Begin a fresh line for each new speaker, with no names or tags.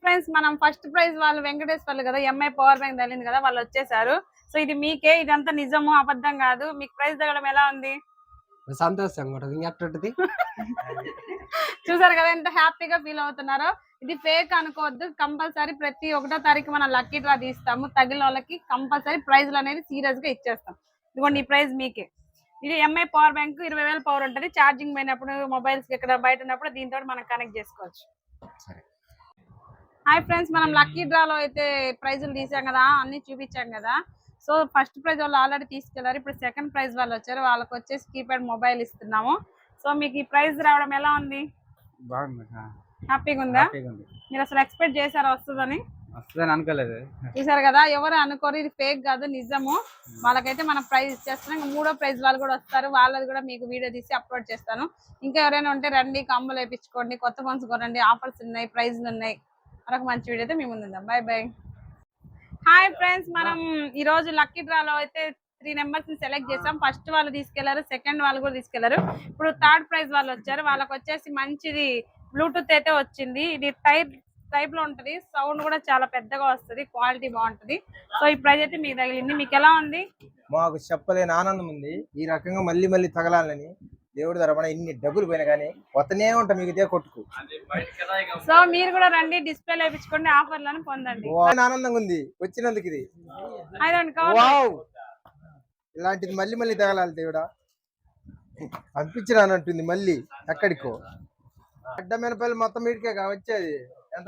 Friends మనం first prize వాళ్ళు వెంకటేశ్వర్లు కదా ఎంఐ పవర్ బ్యాంక్ తగిలింది కదా వాళ్ళు వచ్చేసారు. సో ఇది మీకే, ఇదంతా నిజము అబద్ధం కాదు. మీకు ప్రైజ్ తగ్గడం ఎలా ఉంది?
సంతోషంగా
చూసారు కదా ఎంత హ్యాపీగా ఫీల్ అవుతున్నారో. ఇది ఫేక్ అనుకోవద్దు. కంపల్సరీ ప్రతి 1వ తారీఖు మనం లక్కీ డ్రా తీస్తాము. తగిలిన వాళ్ళకి కంపల్సరీ ప్రైజ్లు అనేది సీరియస్ గా ఇచ్చేస్తాం. ఇదిగోండి ఈ ప్రైజ్ మీకే. ఇది ఎంఐ పవర్ బ్యాంక్ 20,000 పవర్ ఉంటుంది. ఛార్జింగ్ పోయినప్పుడు మొబైల్స్ ఇక్కడ బయట ఉన్నప్పుడు దీంతో మనం కనెక్ట్ చేసుకోవచ్చు. హాయ్ ఫ్రెండ్స్, మనం లక్కీ డ్రాలో అయితే ప్రైజులు తీసాం కదా, అన్ని చూపించాం కదా. సో ఫస్ట్ ప్రైజ్ వాళ్ళు ఆల్రెడీ తీసుకెళ్లారు. ఇప్పుడు సెకండ్ ప్రైజ్ వాళ్ళు వచ్చారు. వాళ్ళకి వచ్చేసి కీప్యాడ్ మొబైల్ ఇస్తున్నాము. సో మీకు ఈ ప్రైజ్ రావడం ఎలా ఉంది? హ్యాపీగా ఉందా? మీరు అసలు ఎక్స్పెక్ట్ చేశారా వస్తుందని?
అనుకోలేదు.
చూసారు కదా, ఎవరు అనుకోరు. ఇది ఫేక్ కాదు, నిజము. వాళ్ళకైతే మనం ప్రైజ్ ఇచ్చేస్తున్నాం. ఇంకా 3వ ప్రైజ్ వాళ్ళు కూడా వస్తారు. వాళ్ళది కూడా మీకు వీడియో తీసి అప్లోడ్ చేస్తాను. ఇంకా ఎవరైనా ఉంటే రండి, కమ్ములు వేయించుకోండి, కొత్త ఫోన్స్ కొనండి, ఆఫర్స్ ఉన్నాయి, ప్రైజ్లు ఉన్నాయి. మరొక మంచి వీడియోతో మీ ముందుందాం. Bye bye. హాయ్ ఫ్రెండ్స్, మనం ఈ రోజు లక్కీ డ్రాలో అయితే 3 నెంబర్స్ ని సెలెక్ట్ చేసాం. ఫస్ట్ వాళ్ళు తీసుకెళ్లారు, సెకండ్ వాళ్ళు కూడా తీసుకెళ్లారు. ఇప్పుడు థర్డ్ ప్రైజ్ వాళ్ళు వచ్చారు. వాళ్ళకి వచ్చేసి మంచిది బ్లూటూత్ అయితే వచ్చింది. ఇది టైప్ లో ఉంటది. సౌండ్ కూడా చాలా పెద్దగా వస్తుంది, క్వాలిటీ బాగుంటది. సో ఈ ప్రైజ్ అయితే మీకు తగిలింది. మీకు ఎలా ఉంది?
మాకు చెప్పలేని ఆనందం ఉంది. ఈ రకంగా మళ్ళీ మళ్ళీ తగలాలని దేవుడి తరపున ఇన్ని డబ్బులు పోయినా కానీ వస్తనే ఉంటా మీకు ఇదే కొట్టుకు.
సో మీరు కూడా రండి, డిస్ప్లే వేయించుకోండి, ఆఫర్లను పొందండి.
ఆనందంగా ఉంది వచ్చినందుకు. ఇది ఇలాంటిది మళ్ళీ మళ్ళీ తగలాలి దేవుడా అనిపించిరానంటుంది. మళ్ళీ ఎక్కడికో అడ్డమైన పల్లి మొత్తం మీడికే వచ్చేది. ఎంత